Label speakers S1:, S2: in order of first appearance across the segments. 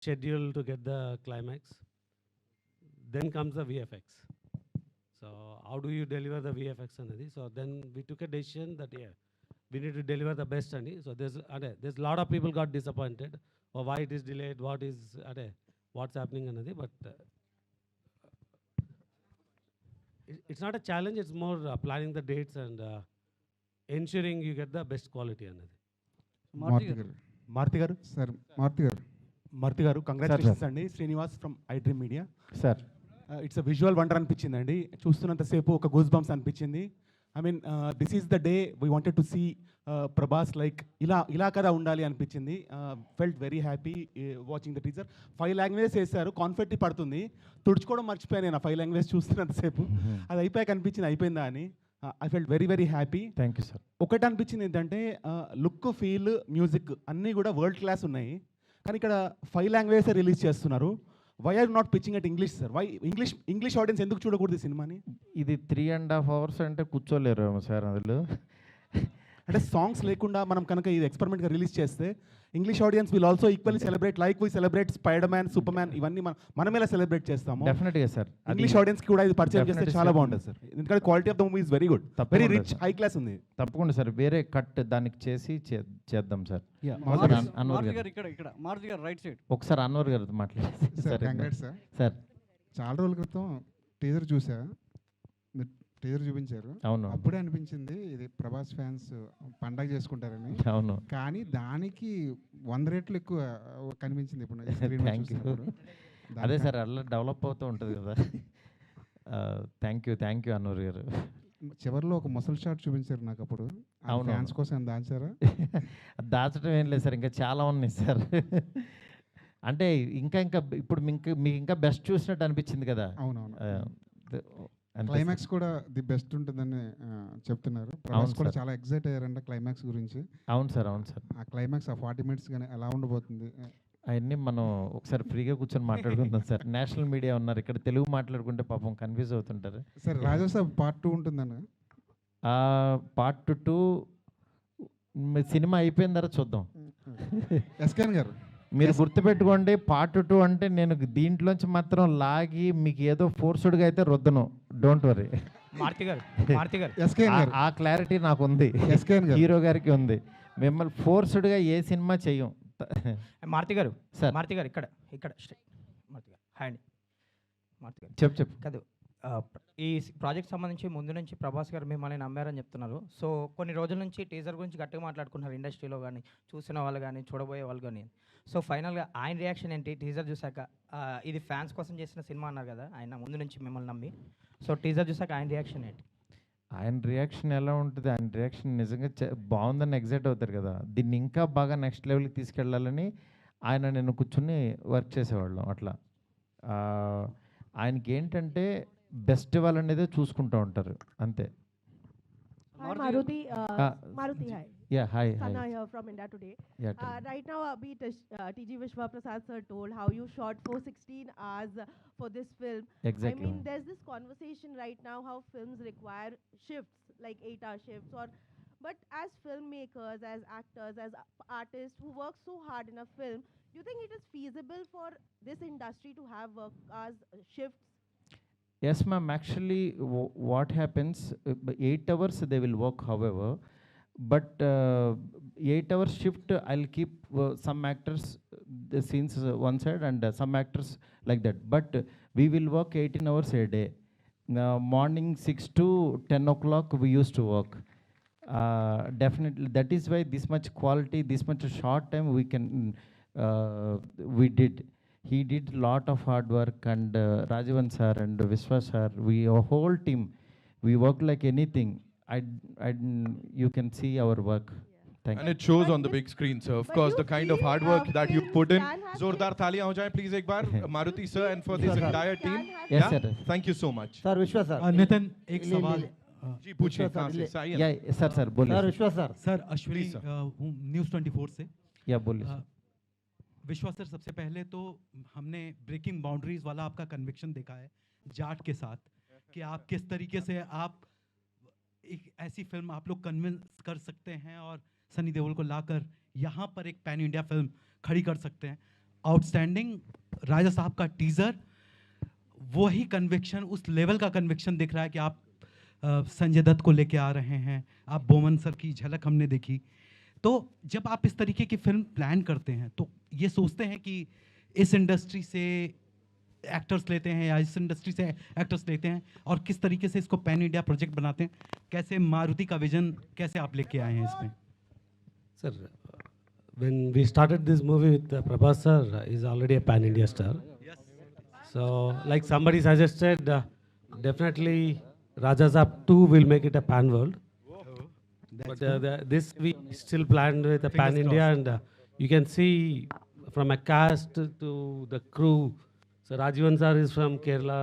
S1: schedule to get the climax. Then comes the VFX. So how do you deliver the VFX anadi? So then we took a decision that we need to deliver the best ani. So there's a lot of people got disappointed or why it is delayed, what's happening anadi. But it's not a challenge. It's more planning the dates and ensuring you get the best quality anadi.
S2: Maruti గారు
S3: sir Maruti గారు
S2: మారుతి గారు congratulations అండి. Srinivas from iDream Media.
S4: Sir
S2: it's a visual wonder అనిపించింది అండి. చూస్తున్నంతసేపు ఒక goose bumps అనిపించింది. I mean this is the day we wanted to see Prabhas like ఇలా కదా ఉండాలి అనిపించింది. Felt very happy watching the teaser. 5 languages వేశారు, కాన్ఫెట్టి పడుతుంది. తుడుచుకోవడం మర్చిపోయాను నేను ఆ 5 లాంగ్వేజ్ చూస్తున్నంతసేపు. అది అయిపోయాక అనిపించింది అయిపోయిందా అని. I felt very very happy.
S4: Thank you sir.
S2: ఒకటి అనిపించింది ఏంటంటే లుక్, ఫీల్, మ్యూజిక్ అన్నీ కూడా వరల్డ్ క్లాస్ ఉన్నాయి. కానీ ఇక్కడ 5 లాంగ్వేజెస్ రిలీజ్ చేస్తున్నారు. Why are not pitching at English sir? Why English audience ఎందుకు చూడకూడదు ఈ సినిమాని?
S4: ఇది 3.5 hours అంటే కూర్చోలేరు సార్ అందులో.
S2: అంటే సాంగ్స్ లేకుండా మనం కనుక ఇది ఎక్స్పెరిమెంట్గా రిలీజ్ చేస్తే English audience will also equally celebrate like we celebrate spider man, super man, ఇవన్నీ మనం ఎలా సెలబ్రేట్ చేస్తాము.
S4: డెఫినెట్గా సార్.
S2: ఇంగ్లీష్ ఆడియన్స్కి కూడా ఇది పరిచయం చేస్తే చాలా బాగుంటుంది సార్. ఎందుకంటే quality of the movie is very good, very rich, high class ఉంది.
S4: తప్పకుండా సార్. వేరే కట్ దానికి చేసి చేద్దాం సార్.
S5: మారుతి గారు ఇక్కడ మారుతి గారు రైట్ సైడ్
S4: ఒకసారి అన్వర్ గారితో మాట్లాడేసి
S3: సార్ కంగ్రాట్స్ సార్.
S4: సార్
S3: చాలా రోజుల క్రితం టీజర్ చూసా, మీరు టీజర్ చూపించారు.
S4: అవును
S3: అప్పుడే అనిపించింది ఇది ప్రభాస్ ఫ్యాన్స్ పండగ చేసుకుంటారని.
S4: అవును
S3: కానీ దానికి 100 రెట్లు ఎక్కువ కనిపించింది ఇప్పుడు screen మీద
S4: థ్యాంక్ యూ.
S3: చూసినప్పుడు.
S4: అదే సార్ అలా డెవలప్ అవుతూ ఉంటుంది కదా. థ్యాంక్ యూ అన్వర్ గారు.
S3: చివరిలో ఒక ముసలి షాట్ చూపించారు నాకు అప్పుడు.
S4: అవును.
S3: ఫ్యాన్స్ కోసం దాచారా?
S4: దాచడం ఏం లేదు సార్, ఇంకా చాలా ఉన్నాయి సార్. అంటే ఇంకా ఇప్పుడు మీకు ఇంకా బెస్ట్ చూసినట్టు అనిపించింది కదా.
S3: అవునవును.
S4: అంతే
S3: క్లైమాక్స్ కూడా ది బెస్ట్ ఉంటుందని చెప్తున్నారు. ప్రభాస్ కూడా చాలా ఎక్సైట్ అయ్యారంట క్లైమాక్స్ గురించి.
S4: అవును సార్. అవును సార్.
S3: ఆ క్లైమాక్స్ ఆ 40 minutes కానీ ఎలా ఉండబోతుంది?
S4: అవన్నీ మనం ఒకసారి ఫ్రీగా కూర్చొని మాట్లాడుకుందాం సార్. నేషనల్ మీడియా ఉన్నారు ఇక్కడ, తెలుగు మాట్లాడుకుంటే పాపం కన్ఫ్యూజ్ అవుతుంటారు.
S3: సార్ రాజాసాబ్ పార్ట్ 2 ఉంటుందన్న.
S4: పార్ట్ 2 సినిమా అయిపోయిన తర్వాత చూద్దాం.
S3: ఎస్కేన్ గారు
S4: మీరు గుర్తుపెట్టుకోండి, పార్ట్ 2 అంటే నేను దీంట్లోంచి మాత్రం లాగి మీకు ఏదో ఫోర్స్డ్గా అయితే రుద్దను. Don't worry.
S5: మారుతి గారు
S3: ఎస్కేన్ గారు
S4: ఆ క్లారిటీ నాకు ఉంది,
S3: ఎస్కేన్ గారు
S4: హీరో గారికి ఉంది. మిమ్మల్ని ఫోర్స్డ్గా ఏ సినిమా చెయ్యం.
S5: మారుతి గారు
S4: సార్
S5: మారుతి గారు ఇక్కడ మారుతి గారు హాయ్ అండి. మారుతి గారు
S4: చెప్పు.
S5: కాదు, ఈ ప్రాజెక్ట్ సంబంధించి ముందు నుంచి ప్రభాస్ గారు మిమ్మల్ని నమ్మారని చెప్తున్నారు. సో కొన్ని రోజుల నుంచి టీజర్ గురించి గట్టిగా మాట్లాడుకున్నారు ఇండస్ట్రీలో కానీ, చూసిన వాళ్ళు కానీ, చూడబోయే వాళ్ళు కానీ. సో ఫైనల్గా ఆయన రియాక్షన్ ఏంటి టీజర్ చూసాక? ఇది ఫ్యాన్స్ కోసం చేసిన సినిమా అన్నారు కదా ఆయన ముందు నుంచి మిమ్మల్ని నమ్మి. సో టీజర్ చూసాక ఆయన రియాక్షన్ ఏంటి?
S4: ఆయన రియాక్షన్ ఎలా ఉంటుంది? ఆయన రియాక్షన్ నిజంగా బాగుందని ఎగ్జైట్ అవుతారు కదా. దీన్ని ఇంకా బాగా నెక్స్ట్ లెవెల్కి తీసుకెళ్ళాలని నేను కూర్చుని వర్క్ చేసేవాళ్ళం అట్లా. ఆయనకి ఏంటంటే బెస్ట్ వాళ్ళనేదే చూసుకుంటూ ఉంటారు అంతే.
S6: Hi Maruti. Maruti, hi.
S4: Yeah, hi.
S6: Sana here from India Today.
S4: Yeah,
S6: Right now, TG Vishwa Prasad sir told how you shot 416 hours for this film.
S4: exactly.
S6: I mean, there's this conversation right now how films require shifts, like 8-hour shifts, but as filmmakers, as actors, as artists who work so hard in a film, do you think it is feasible for this industry to have work as shifts?
S4: Yes, ma'am. Actually, what happens, 8 hours they will work, however, but 8 hours shift, I'll keep some actors, the scenes one side and some actors like that. But we will work 18 hours a day. Morning 6 to 10 o'clock we used to work. Definitely, that is why this much quality, this much short time we did. He did lot of hard work, and Rajavan sir and Vishwa sir, our whole team, we worked like anything. You can see our work. Thank you.
S7: And it shows
S6: But
S7: on the
S6: this-
S7: big screen, sir. Of
S6: but
S7: course,
S6: you
S7: the kind of
S6: feel,
S7: hard work that you
S6: films
S7: put in.
S6: can have
S7: Zordar thaliyan ho jaye please ek baar, Maruti sir, and for this entire team.
S4: Yes,
S7: Yeah?
S4: sir.
S7: Thank you so much.
S8: Sir विश्वास sir
S2: Nitin एक सवाल
S7: जी पूछिए कहाँ से? Sayan.
S4: Yeah, sir, बोलिए.
S8: Sir विश्वास sir
S2: sir Ashwini
S7: Please,
S2: news 24 से।
S4: Yeah, बोलिए.
S2: विश्वास सर, सबसे पहले तो हमने ब्रेकिंग बाउंड्रीज वाला आपका कन्विक्शन देखा है जाट के साथ, कि आप किस तरीके से आप एक ऐसी फिल्म आप लोग कन्विंस कर सकते हैं और सनी देओल को लाकर यहाँ पर एक पैन इंडिया फिल्म खड़ी कर सकते हैं।
S8: आउटस्टैंडिंग। राजा साहब का टीज़र वही कन्विक्शन, उस लेवल का कन्विक्शन दिख रहा है कि आप संजय दत्त को लेके आ रहे हैं, आप बोमन सर की झलक हमने देखी। तो जब आप इस तरीके की फिल्म प्लान करते हैं तो ये सोचते हैं कि इस इंडस्ट्री से एक्टर्स लेते हैं या इस इंडस्ट्री से एक्टर्स लेते हैं और किस तरीके से इसको पैन इंडिया प्रोजेक्ट बनाते हैं, कैसे मारुति का विजन कैसे आप लेके आए हैं इसमें?
S1: Sir, when we started this movie with Prabhas sir, is already a pan-India star. So, like somebody suggested, definitely Raja Saab 2 will make it a pan-world. But this we still planned with a pan-India, and you can see from a cast to the crew. So Rajivan sir is from Kerala,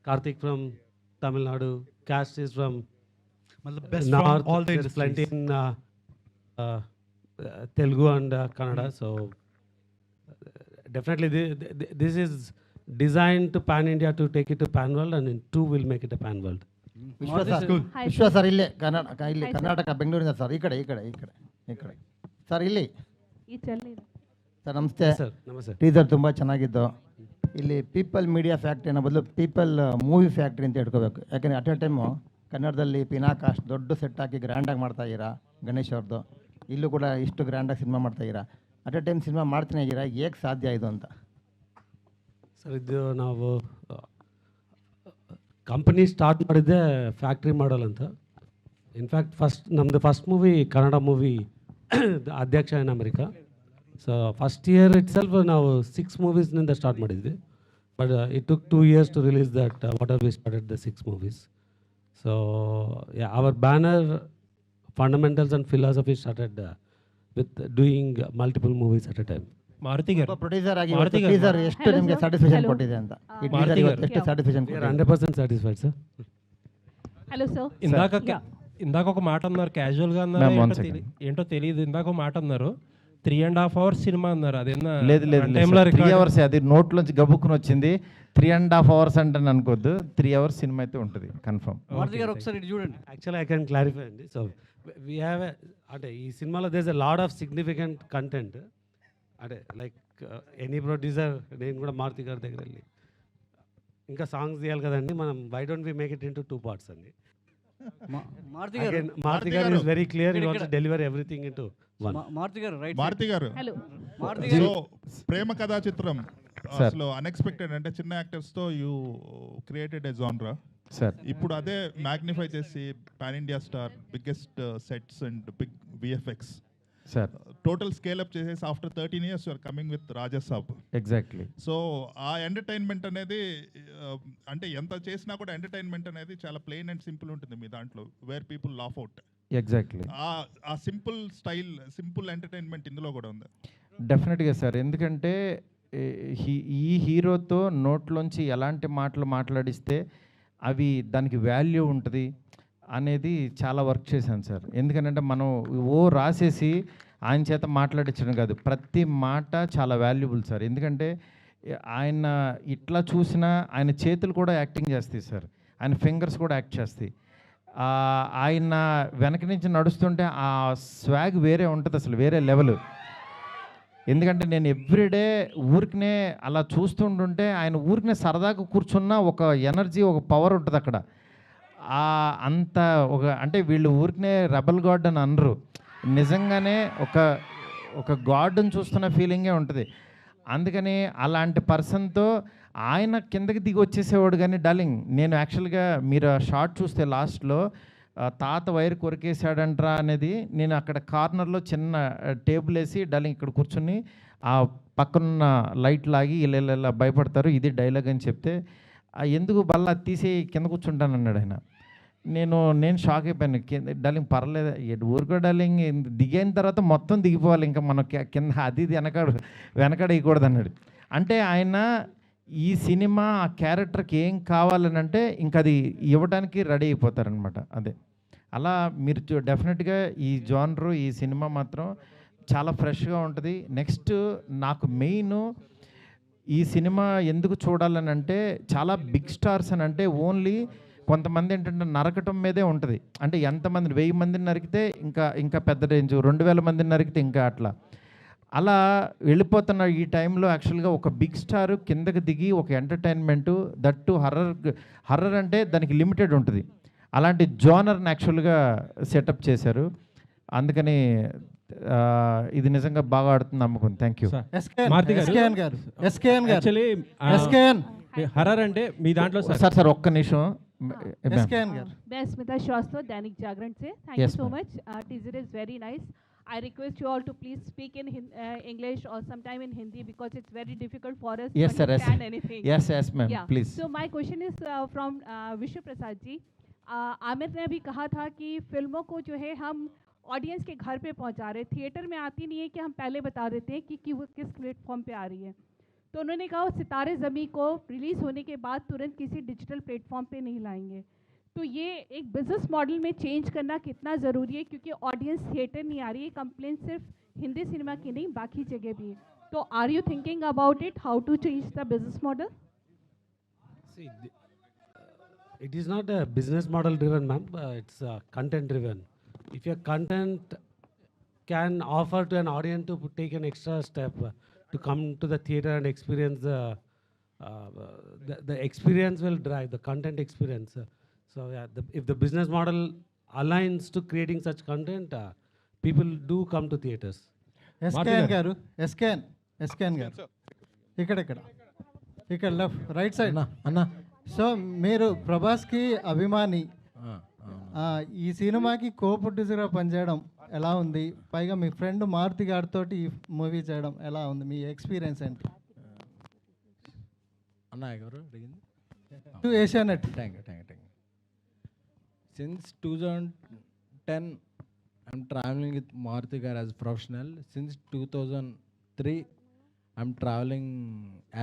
S1: Karthik from Tamil Nadu, cast is from
S8: मतलब best
S1: North.
S8: from all the
S1: There's plenty
S8: industries.
S1: in Telugu and Kannada. So definitely this is designed to pan India to take it to pan world, and in 2 will make it a pan world.
S9: ವಿಶ್ವ sir
S6: Hi,
S9: ವಿಶ್ವ
S6: sir.
S9: Sir ಇಲ್ಲೇ ಇಲ್ಲಿ
S6: Hi, sir.
S9: Karnataka ಬೆಂಗಳೂರಿಂದ sir ಈ ಕಡೆ sir ಇಲ್ಲಿ
S6: ಈ ಚಲ್ಲಿ
S9: sir ನಮಸ್ತೆ
S1: Sir, namaste.
S9: ಟೀಸರ್ ತುಂಬ ಚೆನ್ನಾಗಿತ್ತು. ಇಲ್ಲಿ ಪೀಪಲ್ ಮೀಡಿಯಾ ಫ್ಯಾಕ್ಟ್ರಿ ಅನ್ನೋ ಬದಲು ಪೀಪಲ್ ಮೂವಿ ಫ್ಯಾಕ್ಟ್ರಿ ಅಂತ ಇಟ್ಕೋಬೇಕು. ಯಾಕೆಂದರೆ ಅಟ್ ಎ ಟೈಮು ಕನ್ನಡದಲ್ಲಿ ಪಿನಾಕಾಸ್ಟ್ ದೊಡ್ಡ ಸೆಟ್ ಹಾಕಿ ಗ್ರ್ಯಾಂಡಾಗಿ ಮಾಡ್ತಾ ಇದ್ದೀರಾ ಗಣೇಶ್ ಅವ್ರದ್ದು, ಇಲ್ಲೂ ಕೂಡ ಇಷ್ಟು ಗ್ರ್ಯಾಂಡಾಗಿ ಸಿನಿಮಾ ಮಾಡ್ತಾ ಇದ್ದೀರಾ. ಅಟ್ ಎ ಟೈಮ್ ಸಿನಿಮಾ ಮಾಡ್ತಾನೆ ಇದ್ದೀರಾ, ಹೇಗೆ ಸಾಧ್ಯ ಇದು ಅಂತ?
S1: ಸರ್ ಇದು ನಾವು ಕಂಪನಿ ಸ್ಟಾರ್ಟ್ ಮಾಡಿದ್ದೆ ಫ್ಯಾಕ್ಟ್ರಿ ಮಾಡಲ್ ಅಂತ. ಇನ್ಫ್ಯಾಕ್ಟ್ ನಮ್ಮದು ಫಸ್ಟ್ ಮೂವಿ ಕನ್ನಡ ಮೂವಿ ಅಧ್ಯಕ್ಷ ಇನ್ America. So first year it self ನಾವು 6 ಮೂವೀಸ್ನಿಂದ ಸ್ಟಾರ್ಟ್ ಮಾಡಿದ್ವಿ. But it took 2 years to release that whatever we started the 6 movies. So yeah, our banner fundamentals and philosophy started with doing multiple movies at a time.
S10: Maruti గారు
S9: producer ಆಗಿ
S10: ಮಾರುತಿ గారు.
S9: Teaser ಎಷ್ಟು
S6: Hello,
S9: ನಿಮಗೆ
S6: sir.
S9: Satisfaction
S6: Hello.
S9: ಕೊಟ್ಟಿದೆ ಅಂತ? ಈ
S10: Maruti
S9: teaser
S10: గారు.
S9: ಎಷ್ಟು ಸ್ಯಾಟಿಸ್ಫ್ಯಾಕ್ಷನ್
S1: We are
S9: ಕೊಟ್ಟಿದೆ?
S1: 100% satisfied, sir.
S6: హలో సార్
S10: ఇందాక ఒక మాట అన్నారు, క్యాజువల్గా
S4: Ma'am,
S10: అన్నారు,
S4: one
S10: ఏంటో
S4: second.
S10: ఏంటో తెలియదు. ఇందాక ఒక మాట అన్నారు 3.5 hours సినిమా అన్నారు. అదేనా
S4: లేదు లేదు
S10: టైంలో
S4: 3 hours అది నోట్లోంచి గబుక్కుని వచ్చింది. 3.5 hours అంటే అనుకోవద్దు, 3 hours సినిమా అయితే ఉంటుంది కన్ఫర్మ్.
S10: మారుతి గారు ఒకసారి ఇటు చూడండి.
S1: Actually, I can clarify అండి. సో we have అంటే ఈ సినిమాలో there's a lot of significant content. అంటే లైక్ ఎనీ ప్రొడ్యూసర్, నేను కూడా మారుతి గారి దగ్గర వెళ్ళి ఇంకా సాంగ్స్ తీయాలి కదండి మనం, why don't we make it into 2 parts అండి.
S10: మారుతి
S1: Again, మారుతి గారు is very clear, he wants to deliver everything into 1.
S10: Maruthi గారు రైట్.
S7: మారుతి గారు,
S6: హలో
S10: మారుతి
S7: సో ప్రేమ కథా చిత్రం
S4: Sir.
S7: అసలు అన్ఎక్స్పెక్టెడ్, అంటే చిన్న యాక్టర్స్ తో you created a genre.
S4: Sir
S7: ఇప్పుడు అదే మ్యాగ్నిఫై చేసి pan India star, biggest sets and big VFX
S4: sir
S7: total scale up చేసేసి after 13 years you are coming with Raja Saab.
S4: Exactly.
S7: So ఆ ఎంటర్టైన్మెంట్ అనేది అంటే ఎంత చేసినా కూడా ఎంటర్టైన్మెంట్ అనేది చాలా ప్లెయిన్ అండ్ సింపుల్ ఉంటుంది మీ దాంట్లో, where people laugh out.
S4: Exactly
S7: ఆ సింపుల్ స్టైల్, సింపుల్ ఎంటర్టైన్మెంట్ ఇందులో కూడా ఉంది.
S4: డెఫినెట్గా సార్. ఎందుకంటే ఈ హీరోతో నోట్లోంచి ఎలాంటి మాటలు మాట్లాడిస్తే అవి దానికి వాల్యూ ఉంటుంది అనేది చాలా వర్క్ చేశాను సార్. ఎందుకంటే మనం రాసేసి ఆయన చేత మాట్లాడించడం కాదు, ప్రతి మాట చాలా వాల్యుబుల్ సార్. ఎందుకంటే ఆయన ఇట్లా చూసినా ఆయన చేతులు కూడా యాక్టింగ్ చేస్తాయి సార్, ఆయన ఫింగర్స్ కూడా యాక్ట్ చేస్తాయి. ఆయన వెనక నుంచి నడుస్తుంటే ఆ స్వాగ్ వేరే ఉంటుంది అసలు, వేరే లెవెల్. ఎందుకంటే నేను ఎవ్రీడే ఊరికనే అలా చూస్తుంటుంటే ఆయన ఊరికనే సరదాగా కూర్చున్న ఒక ఎనర్జీ, ఒక పవర్ ఉంటుంది అక్కడ. అంత ఒక అంటే వీళ్ళు ఊరికనే రెబల్ గాడ్ అని అనరు, నిజంగానే ఒక గాడ్ని చూస్తున్న ఫీలింగే ఉంటుంది. అందుకని అలాంటి పర్సన్తో ఆయన కిందకి దిగి వచ్చేసేవాడు. కానీ డార్లింగ్, నేను యాక్చువల్గా మీరు షార్ట్ చూస్తే లాస్ట్లో తాత వైర్ కొరికేశాడంట్రా అనేది, నేను అక్కడ కార్నర్లో చిన్న టేబుల్ వేసి డార్లింగ్ ఇక్కడ కూర్చుని ఆ పక్కనున్న లైట్ లాగి ఇలా భయపడతారు, ఇది డైలాగ్ అని చెప్తే ఎందుకు బల్ల తీసి కింద కూర్చుంటాను అన్నాడు ఆయన. నేను షాక్ అయిపోయాను. డార్లింగ్ పర్లేదు, ఊరుకో డార్లింగ్, దిగిన తర్వాత మొత్తం దిగిపోవాలి, ఇంకా మనం కింద అది వెనకడేయకూడదు అన్నాడు. అంటే ఆయన ఈ సినిమా ఆ క్యారెక్టర్కి ఏం కావాలని అంటే ఇంకా అది ఇవ్వడానికి రెడీ అయిపోతారనమాట. అదే అలా మీరు డెఫినెట్గా ఈ జానరు, ఈ సినిమా మాత్రం చాలా ఫ్రెష్గా ఉంటుంది. నెక్స్ట్ నాకు మెయిన్ ఈ సినిమా ఎందుకు చూడాలని అంటే, చాలా బిగ్ స్టార్స్ అని అంటే ఓన్లీ కొంతమంది ఏంటంటే నరకటం మీదే ఉంటుంది. అంటే ఎంతమంది 1000 మందిని నరికితే ఇంకా పెద్ద రేంజ్, 2000 మందిని నరికితే ఇంకా అట్లా. అలా వెళ్ళిపోతున్న ఈ టైంలో యాక్చువల్గా ఒక బిగ్ స్టార్ కిందకి దిగి ఒక ఎంటర్టైన్మెంటు దట్టు హర్రర్ అంటే దానికి లిమిటెడ్ ఉంటుంది. అలాంటి జోనర్ని యాక్చువల్గా సెటప్ చేశారు. అందుకని ఇది నిజంగా బాగా ఆడుతుంది నమ్ముకుంది. Thank you.
S10: యాక్చువల్లీ హర్రర్ అంటే మీ దాంట్లో
S4: సార్ ఒక్క నిమిషం.
S11: मैं स्मिता श्रीवास्तव, दैनिक जागरण से. Thank
S4: Yes,
S11: you so
S4: ma'am.
S11: much. Teaser is very nice. I request you all to please speak in English or sometime in Hindi because it's very difficult for us
S4: Yes,
S11: to
S4: sir.
S11: understand anything.
S4: Yes, ma'am.
S11: Yeah.
S4: Please.
S11: So my question is from विश्व प्रसाद जी. आमिर ने अभी कहा था कि फिल्मों को जो है हम ऑडियंस के घर पे पहुंचा रहे, थिएटर में आती नहीं है कि हम पहले बता देते हैं कि वो किस प्लेटफॉर्म पे आ रही है. तो उन्होंने कहा सितारे ज़मीं को रिलीज़ होने के बाद तुरंत किसी डिजिटल प्लेटफॉर्म पे नहीं लाएंगे. तो ये एक बिजनेस मॉडल में चेंज करना कितना ज़रूरी है, क्योंकि ऑडियंस थिएटर नहीं आ रही है. कंप्लेंट सिर्फ हिंदी सिनेमा की नहीं, बाकी जगह भी है. तो are you thinking about it, how to change the business model?
S1: See, it is not a business model driven, ma'am. It's content driven. If your content can offer to an audience to take an extra step to come to the theater and experience the experience will drive the content experience. So yeah, if the business model aligns to creating such content, people do come to theaters.
S12: SKN గారు ఇక్కడ left right side
S4: అన్న.
S12: So మీరు ప్రభాస్కి అభిమాని, ఈ సినిమాకి కో ప్రొడ్యూసర్గా పనిచేయడం ఎలా ఉంది? పైగా మీ ఫ్రెండ్ మారుతి గారితో ఈ మూవీ చేయడం ఎలా ఉంది? మీ ఎక్స్పీరియన్స్ ఏంటి?
S13: అన్న ఎవరు అడిగింది?
S12: To Asianet.
S13: Thank you. Since 2010, I'm traveling with Maruti Gar as professional. Since 2003, I'm traveling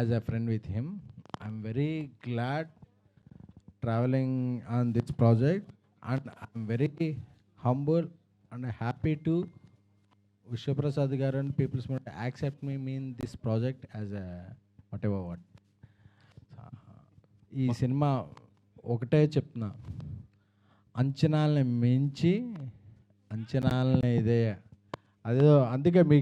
S13: as a friend with him. I'm very glad traveling on this project, and I'm very humble and happy to Vishwa Prasad Gar and People's Motive accept me in this project as a whatever what. ఈ cinema ఒకటే చెప్తున్నా, అంచనాలని మించి అంచనాలని ఇదే అదేదో అందుకే మీకు